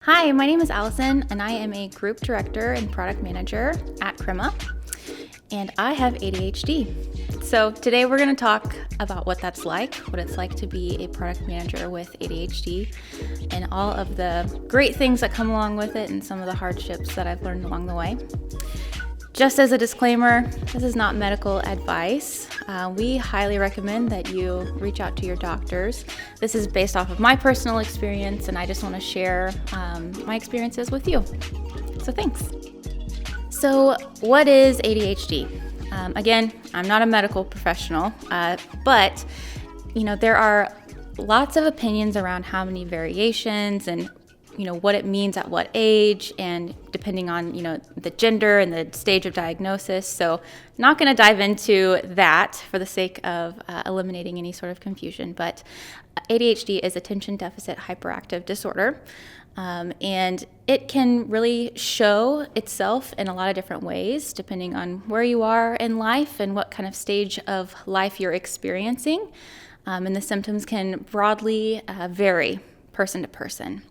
Hi, my name is Alison, and I am a group director and product manager at Crema, and I have ADHD. So today we're going to talk about what that's like, what it's like to be a product manager with ADHD, and all of the great things that come along with it and some of the hardships that I've learned along the way. Just as a disclaimer, this is not medical advice. We highly recommend that you reach out to your doctors. This is based off of my personal experience, and I just want to share my experiences with you. So thanks. So what is ADHD? Again, I'm not a medical professional, but there are lots of opinions around how many variations and what it means at what age, and depending on, the gender and the stage of diagnosis. So not going to dive into that for the sake of eliminating any sort of confusion, but ADHD is attention deficit hyperactive disorder. And it can really show itself in a lot of different ways, depending on where you are in life and what kind of stage of life you're experiencing. And the symptoms can broadly vary person to person.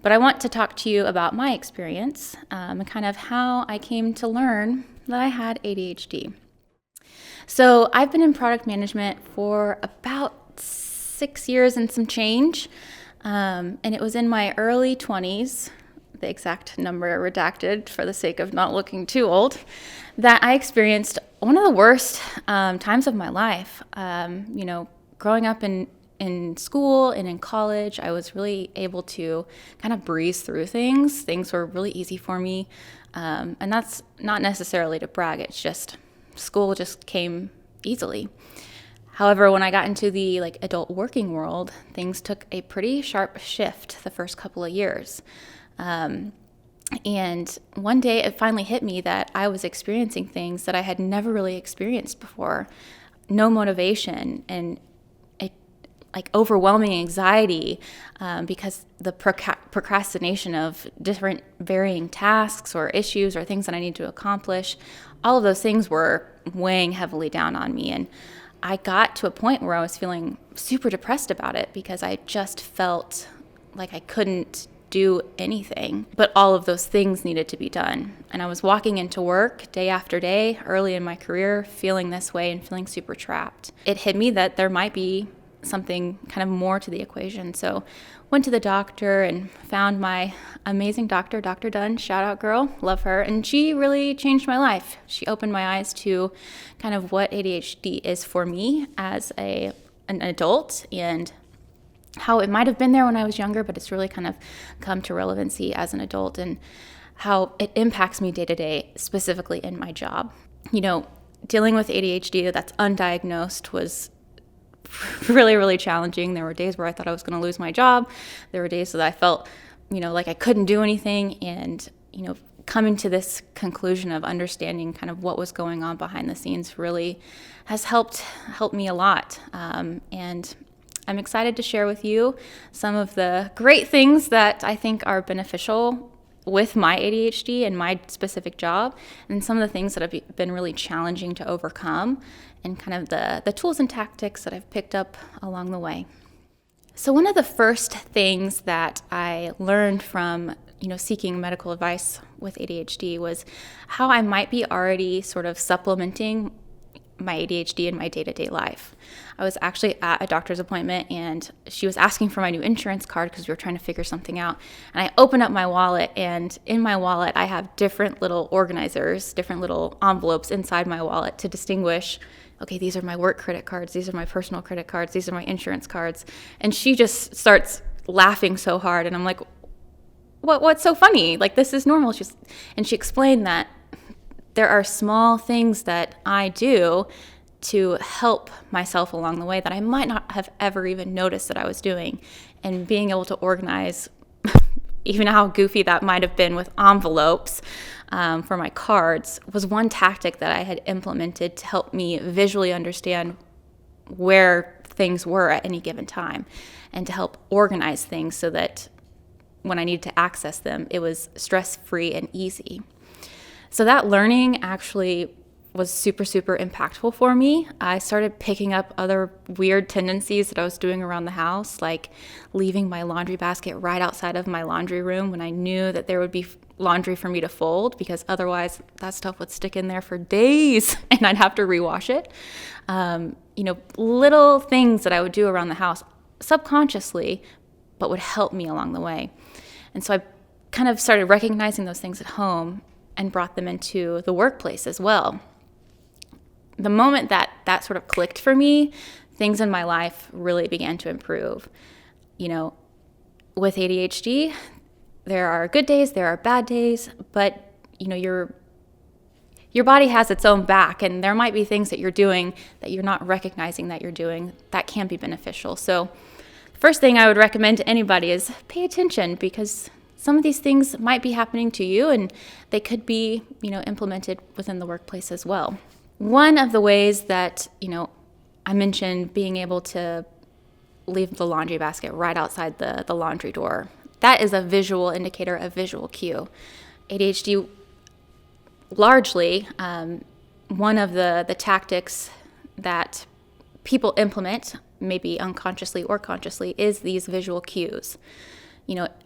But I want to talk to you about my experience and kind of how I came to learn that I had ADHD. So I've been in product management for about 6 years and some change. And it was in my early 20s, the exact number redacted for the sake of not looking too old, that I experienced one of the worst times of my life. Growing up in school and in college, I was really able to kind of breeze through things. Things were really easy for me. And that's not necessarily to brag. It's just school just came easily. However, when I got into the adult working world, things took a pretty sharp shift the first couple of years. And one day it finally hit me that I was experiencing things that I had never really experienced before. No motivation and overwhelming anxiety because the procrastination of different varying tasks or issues or things that I need to accomplish, all of those things were weighing heavily down on me. And I got to a point where I was feeling super depressed about it because I just felt like I couldn't do anything, but all of those things needed to be done. And I was walking into work day after day early in my career feeling this way and feeling super trapped. It hit me that there might be something kind of more to the equation. So went to the doctor and found my amazing doctor, Dr. Dunn, shout out girl, love her. And she really changed my life. She opened my eyes to kind of what ADHD is for me as an adult and how it might have been there when I was younger, but it's really kind of come to relevancy as an adult and how it impacts me day to day, specifically in my job. Dealing with ADHD that's undiagnosed was really, really challenging. There were days where I thought I was going to lose my job. There were days that I felt, like I couldn't do anything. And, coming to this conclusion of understanding kind of what was going on behind the scenes really has helped me a lot. And I'm excited to share with you some of the great things that I think are beneficial with my ADHD and my specific job, and some of the things that have been really challenging to overcome, and kind of the tools and tactics that I've picked up along the way. So one of the first things that I learned from seeking medical advice with ADHD was how I might be already sort of supplementing my ADHD in my day-to-day life. I was actually at a doctor's appointment and she was asking for my new insurance card because we were trying to figure something out. And I opened up my wallet, and in my wallet I have different little organizers, different little envelopes inside my wallet to distinguish, okay, these are my work credit cards, these are my personal credit cards, these are my insurance cards. And she just starts laughing so hard, and I'm like, what's so funny? This is normal. And she explained that there are small things that I do to help myself along the way that I might not have ever even noticed that I was doing. And being able to organize, even how goofy that might have been with envelopes for my cards, was one tactic that I had implemented to help me visually understand where things were at any given time and to help organize things so that when I needed to access them, it was stress-free and easy. So that learning actually was super, super impactful for me. I started picking up other weird tendencies that I was doing around the house, like leaving my laundry basket right outside of my laundry room when I knew that there would be laundry for me to fold, because otherwise that stuff would stick in there for days and I'd have to rewash it. Little things that I would do around the house subconsciously, but would help me along the way. And so I kind of started recognizing those things at home and brought them into the workplace as well. The moment that sort of clicked for me, things in my life really began to improve. With ADHD, there are good days, there are bad days, but your body has its own back, and there might be things that you're doing that you're not recognizing that you're doing that can be beneficial. So the first thing I would recommend to anybody is pay attention, because some of these things might be happening to you and they could be, implemented within the workplace as well. One of the ways that, I mentioned being able to leave the laundry basket right outside the laundry door. That is a visual indicator, a visual cue. ADHD, largely, one of the tactics that people implement, maybe unconsciously or consciously, is these visual cues.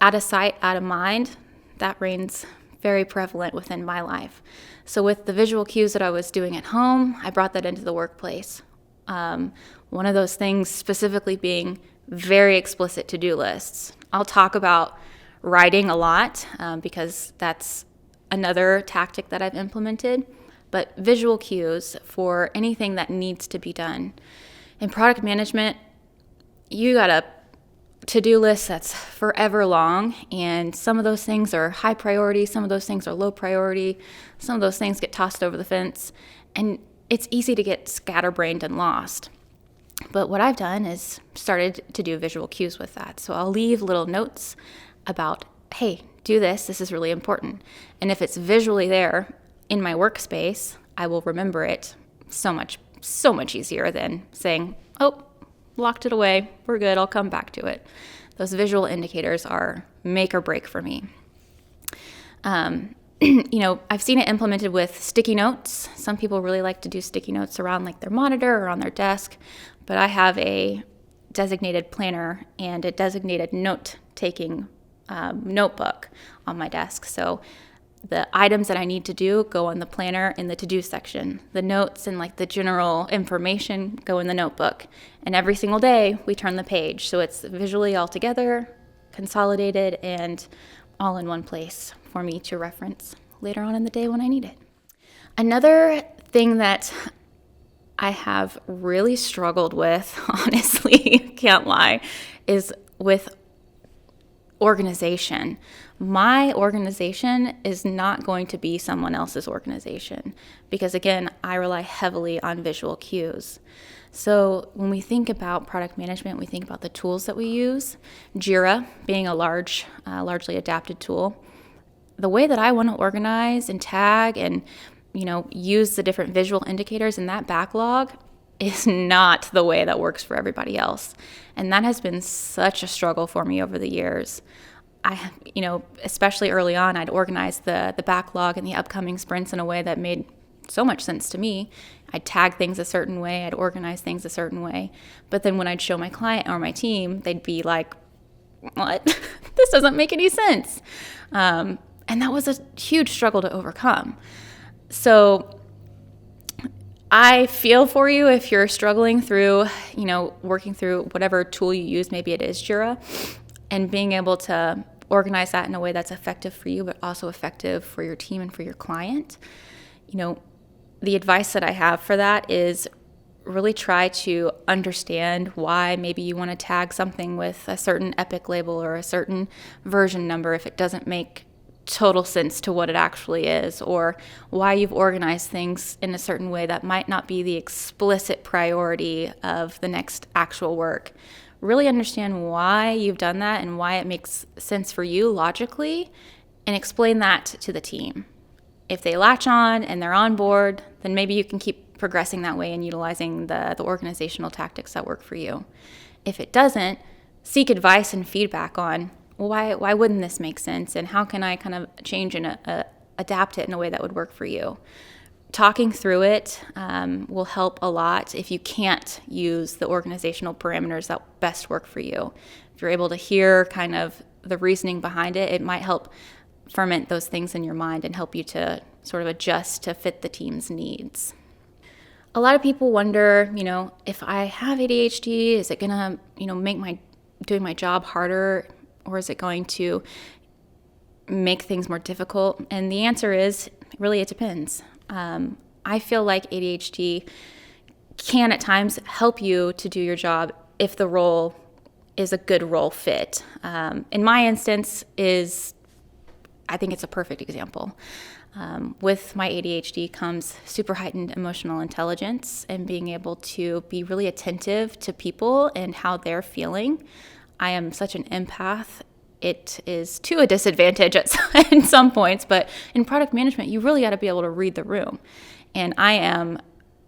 Out of sight, out of mind, that reigns very prevalent within my life. So with the visual cues that I was doing at home, I brought that into the workplace. One of those things specifically being very explicit to-do lists. I'll talk about writing a lot because that's another tactic that I've implemented, but visual cues for anything that needs to be done. In product management, you got a to-do list that's forever long, and some of those things are high priority, some of those things are low priority, some of those things get tossed over the fence, and it's easy to get scatterbrained and lost. But what I've done is started to do visual cues with that. So I'll leave little notes about, hey, do this, this is really important. And if it's visually there in my workspace, I will remember it so much easier than saying, oh, locked it away, we're good, I'll come back to it. Those visual indicators are make or break for me. I've seen it implemented with sticky notes. Some people really like to do sticky notes around like their monitor or on their desk, but I have a designated planner and a designated note-taking notebook on my desk. So the items that I need to do go on the planner in the to-do section. The notes and like the general information go in the notebook. And every single day we turn the page. So it's visually all together, consolidated, and all in one place for me to reference later on in the day when I need it. Another thing that I have really struggled with, honestly, can't lie, is with organization. My organization is not going to be someone else's organization because, again, I rely heavily on visual cues. So when we think about product management, we think about the tools that we use. Jira being a largely adapted tool. The way that I want to organize and tag and use the different visual indicators in that backlog is not the way that works for everybody else. And that has been such a struggle for me over the years. Especially early on, I'd organize the backlog and the upcoming sprints in a way that made so much sense to me. I'd tag things a certain way, I'd organize things a certain way. But then when I'd show my client or my team, they'd be like, what? This doesn't make any sense. And that was a huge struggle to overcome. So I feel for you if you're struggling through, working through whatever tool you use, maybe it is Jira, and being able to organize that in a way that's effective for you, but also effective for your team and for your client. The advice that I have for that is really try to understand why maybe you want to tag something with a certain epic label or a certain version number if it doesn't make total sense to what it actually is, or why you've organized things in a certain way that might not be the explicit priority of the next actual work. Really understand why you've done that and why it makes sense for you logically, and explain that to the team. If they latch on and they're on board, then maybe you can keep progressing that way and utilizing the organizational tactics that work for you. If it doesn't, seek advice and feedback on, why wouldn't this make sense, and how can I kind of change and adapt it in a way that would work for you? talking through it will help a lot if you can't use the organizational parameters that best work for you. If you're able to hear kind of the reasoning behind it, it might help ferment those things in your mind and help you to sort of adjust to fit the team's needs. A lot of people wonder, if I have ADHD, is it going to, make doing my job harder, or is it going to make things more difficult? And the answer is, really, it depends. I feel like ADHD can at times help you to do your job if the role is a good role fit. In my instance, I think it's a perfect example. With my ADHD comes super heightened emotional intelligence and being able to be really attentive to people and how they're feeling. I am such an empath. It is to a disadvantage in some points, but in product management, you really got to be able to read the room. And I am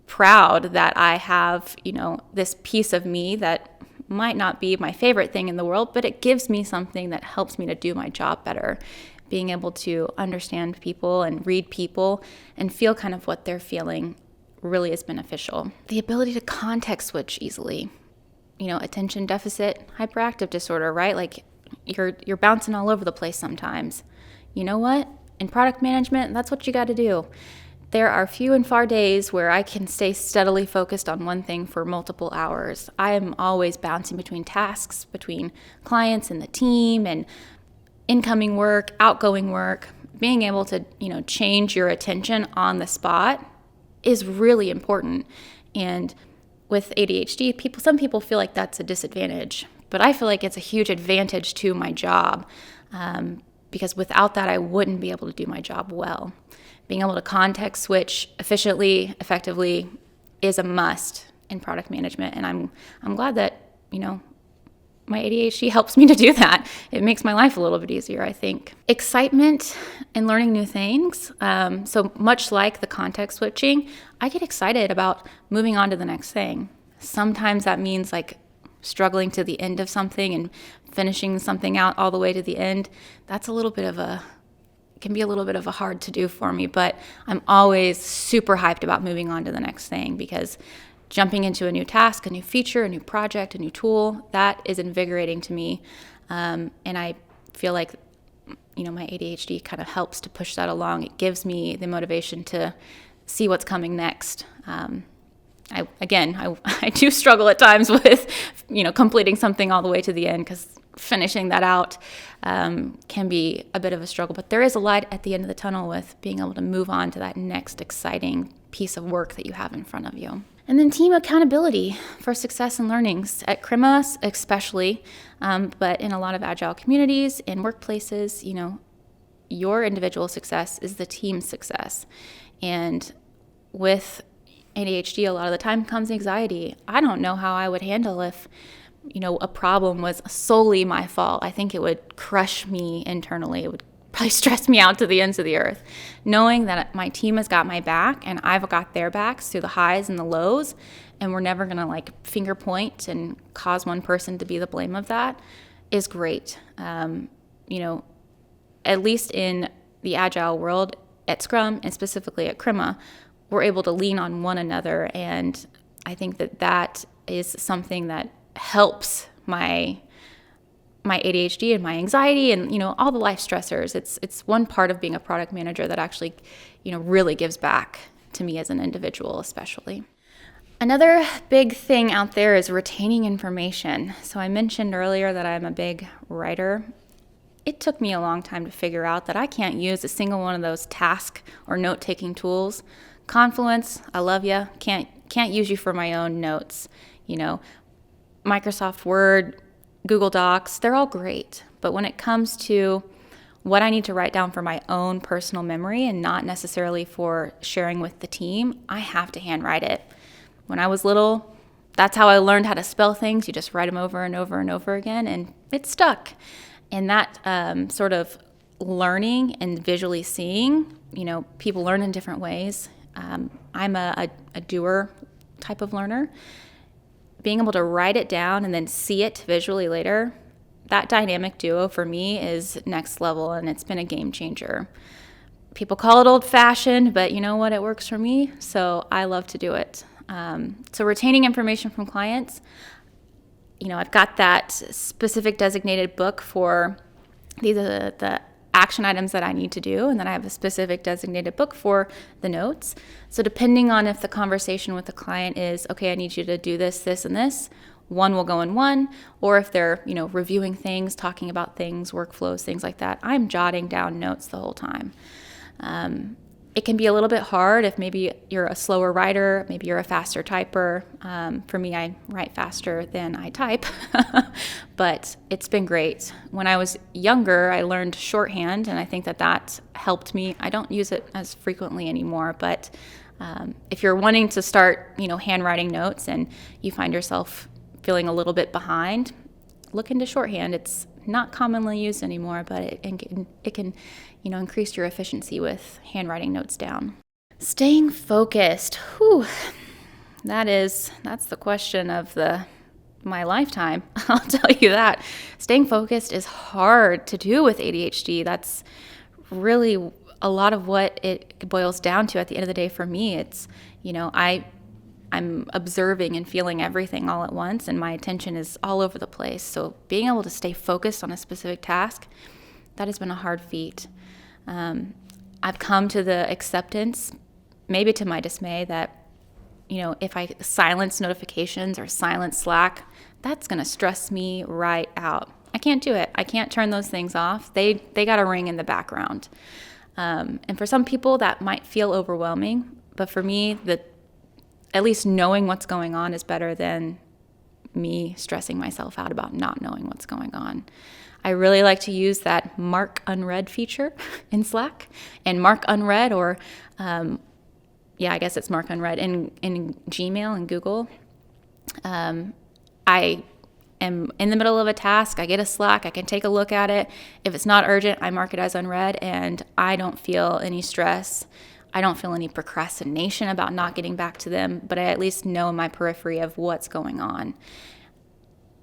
proud that I have, this piece of me that might not be my favorite thing in the world, but it gives me something that helps me to do my job better. Being able to understand people and read people and feel kind of what they're feeling really is beneficial. The ability to context switch easily. Attention deficit hyperactive disorder, right? Like you're bouncing all over the place sometimes. You know what? In product management, that's what you got to do. There are few and far days where I can stay steadily focused on one thing for multiple hours. I am always bouncing between tasks, between clients and the team, and incoming work, outgoing work. Being able to, change your attention on the spot is really important. And with ADHD, some people feel like that's a disadvantage, but I feel like it's a huge advantage to my job because without that, I wouldn't be able to do my job well. Being able to context switch efficiently, effectively is a must in product management, and I'm glad that my ADHD helps me to do that. It makes my life a little bit easier, I think. Excitement and learning new things. So much like the context switching, I get excited about moving on to the next thing. Sometimes that means like struggling to the end of something and finishing something out all the way to the end. That's can be a little bit of a hard to do for me, but I'm always super hyped about moving on to the next thing because jumping into a new task, a new feature, a new project, a new tool, that is invigorating to me. And I feel like, my ADHD kind of helps to push that along. It gives me the motivation to see what's coming next. I do struggle at times with, completing something all the way to the end because finishing that out can be a bit of a struggle. But there is a light at the end of the tunnel with being able to move on to that next exciting piece of work that you have in front of you. And then team accountability for success and learnings. At Crema especially, but in a lot of agile communities and workplaces, your individual success is the team's success. And with ADHD, a lot of the time comes anxiety. I don't know how I would handle if, a problem was solely my fault. I think it would crush me internally. It would probably stress me out to the ends of the earth. Knowing that my team has got my back and I've got their backs through the highs and the lows, and we're never going to finger point and cause one person to be the blame of that is great. At least in the agile world at Scrum and specifically at Crema, we're able to lean on one another, and I think that is something that helps my ADHD and my anxiety and all the life stressors. It's one part of being a product manager that actually really gives back to me as an individual, especially. Another big thing out there is retaining information. So I mentioned earlier that I'm a big writer. It took me a long time to figure out that I can't use a single one of those task or note-taking tools. Confluence, I love you. Can't use you for my own notes. Microsoft Word, Google Docs, they're all great. But when it comes to what I need to write down for my own personal memory and not necessarily for sharing with the team, I have to handwrite it. When I was little, that's how I learned how to spell things. You just write them over and over and over again, and it stuck. And that sort of learning and visually seeing, people learn in different ways. I'm a doer type of learner. Being able to write it down and then see it visually later, that dynamic duo for me is next level, and it's been a game changer. People call it old-fashioned, but you know what? It works for me, so I love to do it. So retaining information from clients, I've got that specific designated book for these are the action items that I need to do, and then I have a specific designated book for the notes. So depending on if the conversation with the client is, okay, I need you to do this, this, and this, one will go in one, or if they're, reviewing things, talking about things, workflows, things like that, I'm jotting down notes the whole time. It can be a little bit hard if maybe you're a slower writer, maybe you're a faster typer. For me, I write faster than I type, but it's been great. When I was younger, I learned shorthand, and I think that helped me. I don't use it as frequently anymore, but if you're wanting to start, handwriting notes and you find yourself feeling a little bit behind, look into shorthand. It's not commonly used anymore, but it can increase your efficiency with handwriting notes down. Staying focused. Whew. That's the question of my lifetime. I'll tell you that. Staying focused is hard to do with ADHD. That's really a lot of what it boils down to at the end of the day for me. It's, I'm observing and feeling everything all at once, and my attention is all over the place. So being able to stay focused on a specific task, that has been a hard feat. I've come to the acceptance, maybe to my dismay, that, if I silence notifications or silence Slack, that's going to stress me right out. I can't do it. I can't turn those things off. They got to ring in the background. And for some people, that might feel overwhelming. But for me, at least knowing what's going on is better than me stressing myself out about not knowing what's going on. I really like to use that mark unread feature in Slack, and mark unread, or I guess it's mark unread in Gmail and Google. I am in the middle of a task, I get a Slack, I can take a look at it. If it's not urgent, I mark it as unread, and I don't feel any stress. I don't feel any procrastination about not getting back to them, but I at least know in my periphery of what's going on.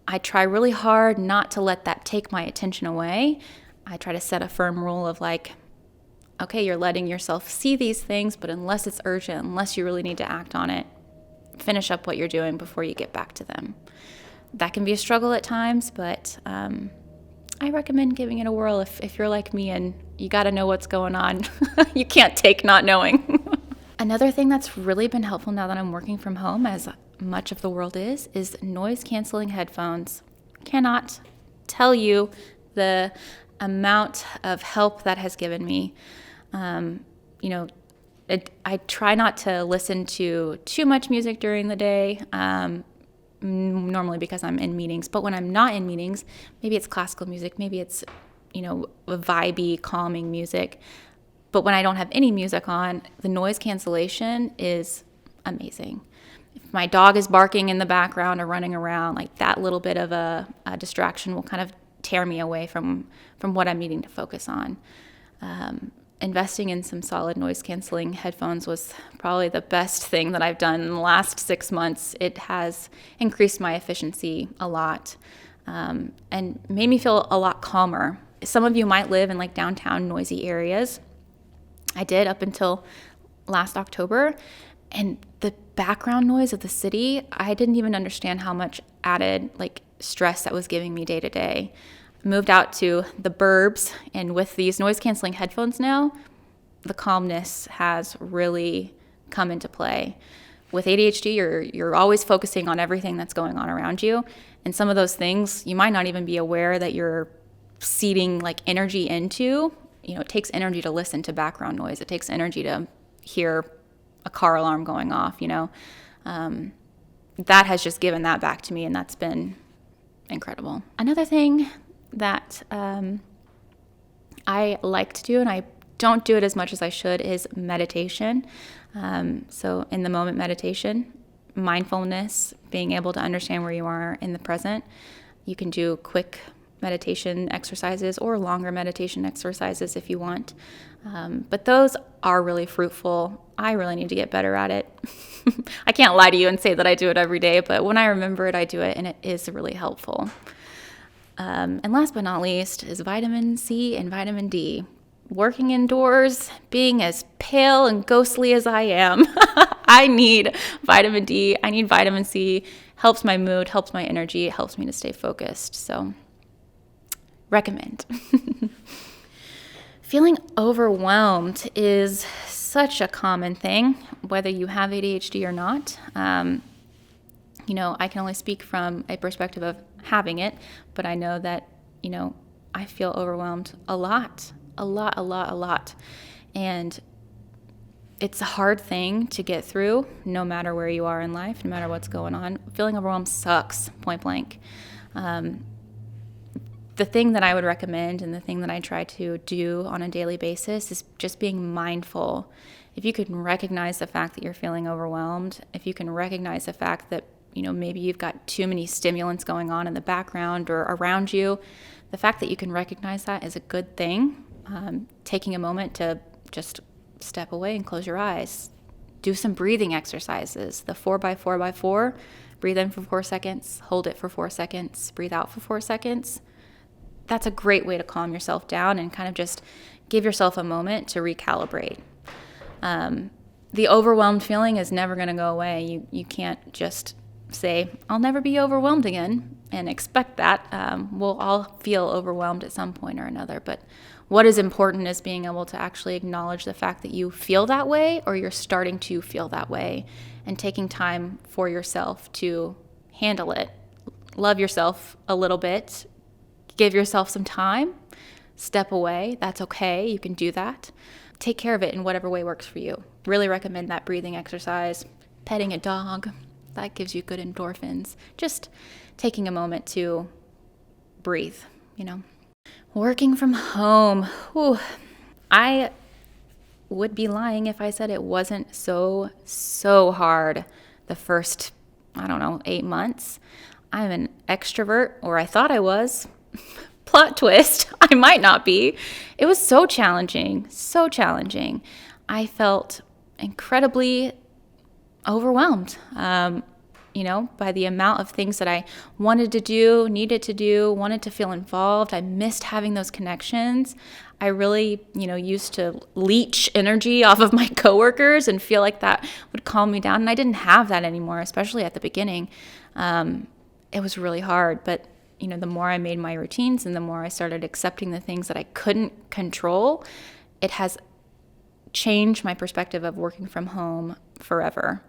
I try really hard not to let that take my attention away. I try to set a firm rule of okay, you're letting yourself see these things, but unless it's urgent, unless you really need to act on it, finish up what you're doing before you get back to them. That can be a struggle at times, but I recommend giving it a whirl if you're like me and you got to know what's going on. You can't take not knowing. Another thing that's really been helpful now that I'm working from home, as much of the world is noise-canceling headphones. Cannot tell you the amount of help that has given me. I try not to listen to too much music during the day, normally because I'm in meetings. But when I'm not in meetings, maybe it's classical music, maybe it's vibey, calming music. But when I don't have any music on, the noise cancellation is amazing. If my dog is barking in the background or running around, that little bit of a distraction will kind of tear me away from what I'm needing to focus on. Investing in some solid noise canceling headphones was probably the best thing that I've done in the last 6 months. It has increased my efficiency a lot, and made me feel a lot calmer. Some of you might live in downtown noisy areas. I did up until last October, and the background noise of the city, I didn't even understand how much added stress that was giving me day to day. Moved out to the burbs, and with these noise canceling headphones now, the calmness has really come into play. With ADHD, you're always focusing on everything that's going on around you, and some of those things you might not even be aware that you're seeding energy into. It takes energy to listen to background noise. It takes energy to hear a car alarm going off. That has just given that back to me, and that's been incredible. Another thing that I like to do, and I don't do it as much as I should, is meditation. So in the moment meditation, mindfulness, being able to understand where you are in the present. You can do quick meditation exercises or longer meditation exercises if you want. But those are really fruitful. I really need to get better at it. I can't lie to you and say that I do it every day, but when I remember it, I do it, and it is really helpful. And last but not least is vitamin C and vitamin D. working indoors, being as pale and ghostly as I am, I need vitamin D. I need vitamin C. Helps my mood, helps my energy, helps me to stay focused. So recommend. Feeling overwhelmed is such a common thing, whether you have ADHD or not. I can only speak from a perspective of having it, but I know that, I feel overwhelmed a lot. And it's a hard thing to get through, no matter where you are in life, no matter what's going on. Feeling overwhelmed sucks, point blank. The thing that I would recommend and the thing that I try to do on a daily basis is just being mindful. If you can recognize the fact that you're feeling overwhelmed, if you can recognize the fact that, maybe you've got too many stimulants going on in the background or around you, the fact that you can recognize that is a good thing. Taking a moment to just step away and close your eyes. Do some breathing exercises. The 4x4x4, breathe in for 4 seconds, hold it for 4 seconds, breathe out for 4 seconds. That's a great way to calm yourself down and kind of just give yourself a moment to recalibrate. The overwhelmed feeling is never going to go away. You can't just say, I'll never be overwhelmed again, and expect that. We'll all feel overwhelmed at some point or another, but what is important is being able to actually acknowledge the fact that you feel that way or you're starting to feel that way, and taking time for yourself to handle it. Love yourself a little bit. Give yourself some time. Step away. That's okay. You can do that. Take care of it in whatever way works for you. Really recommend that breathing exercise. Petting a dog. That gives you good endorphins. Just taking a moment to breathe, Working from home. Whew. I would be lying if I said it wasn't so hard the first, 8 months. I'm an extrovert, or I thought I was. Plot twist, I might not be. It was so challenging. I felt incredibly overwhelmed, by the amount of things that I wanted to do, needed to do, wanted to feel involved. I missed having those connections. I really, used to leech energy off of my coworkers and feel like that would calm me down. And I didn't have that anymore, especially at the beginning. It was really hard, but the more I made my routines and the more I started accepting the things that I couldn't control, it has changed my perspective of working from home forever.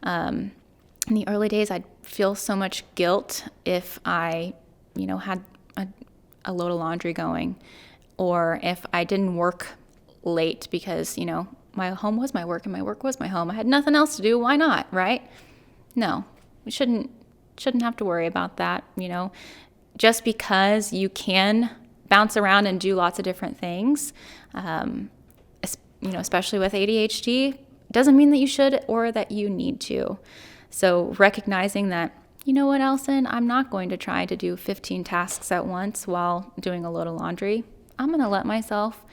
In the early days, I'd feel so much guilt if I, had a load of laundry going, or if I didn't work late because, my home was my work and my work was my home. I had nothing else to do. Why not, right? No, we shouldn't have to worry about that, Just because you can bounce around and do lots of different things, especially with ADHD, doesn't mean that you should or that you need to. So recognizing that, you know what, Alison, I'm not going to try to do 15 tasks at once while doing a load of laundry. I'm going to let myself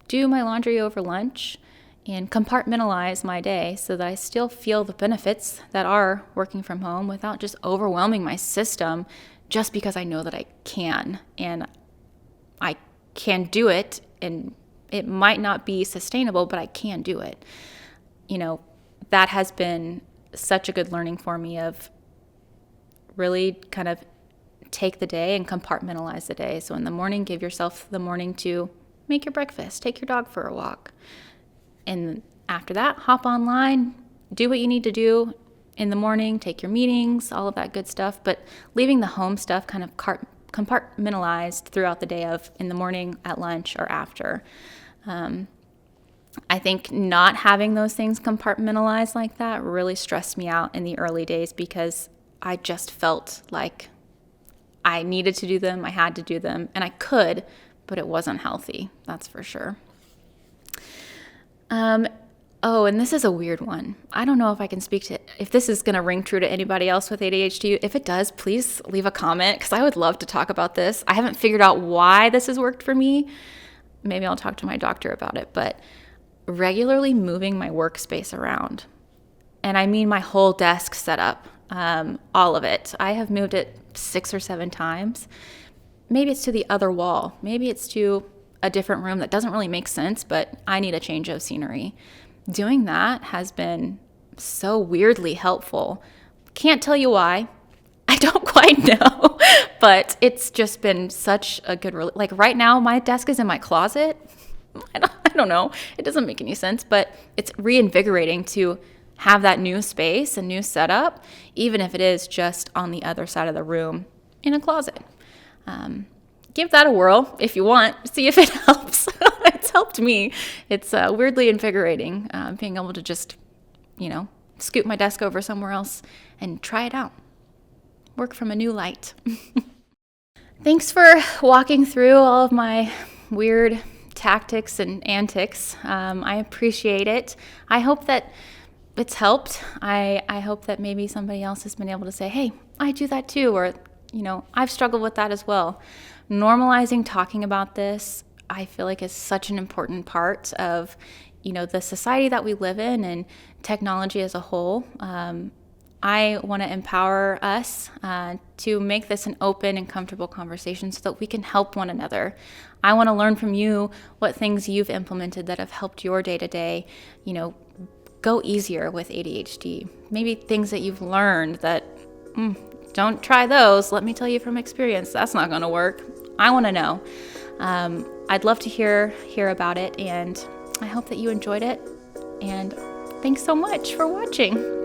do my laundry over lunch and compartmentalize my day so that I still feel the benefits that are working from home without just overwhelming my system just because I know that I can. And I can do it, and it might not be sustainable, but I can do it. That has been such a good learning for me of really kind of take the day and compartmentalize the day. So in the morning, give yourself the morning to make your breakfast, take your dog for a walk. And after that, hop online, do what you need to do in the morning, take your meetings, all of that good stuff, but leaving the home stuff kind of compartmentalized throughout the day of in the morning, at lunch, or after. I think not having those things compartmentalized like that really stressed me out in the early days because I just felt like I needed to do them, I had to do them, and I could, but it wasn't healthy, that's for sure. And this is a weird one. I don't know if I can speak to if this is going to ring true to anybody else with ADHD. If it does, please leave a comment because I would love to talk about this. I haven't figured out why this has worked for me. Maybe I'll talk to my doctor about it, but regularly moving my workspace around. And I mean my whole desk setup, all of it. I have moved it 6 or 7 times. Maybe it's to the other wall. Maybe it's to a different room that doesn't really make sense, but I need a change of scenery. Doing that has been so weirdly helpful. Can't tell you why. I don't quite know, but it's just been such a good, like right now, my desk is in my closet. I don't know. It doesn't make any sense, but it's reinvigorating to have that new space and new setup, even if it is just on the other side of the room in a closet. Give that a whirl if you want. See if it helps. It's helped me. It's weirdly invigorating, being able to just, scoot my desk over somewhere else and try it out. Work from a new light. Thanks for walking through all of my weird tactics and antics. I appreciate it. I hope that it's helped. I hope that maybe somebody else has been able to say, hey, I do that too, or, I've struggled with that as well. Normalizing talking about this, I feel like, is such an important part of, the society that we live in and technology as a whole. I want to empower us to make this an open and comfortable conversation so that we can help one another. I want to learn from you what things you've implemented that have helped your day-to-day, go easier with ADHD. Maybe things that you've learned that, don't try those. Let me tell you from experience, that's not going to work. I want to know. I'd love to hear about it, and I hope that you enjoyed it. And thanks so much for watching.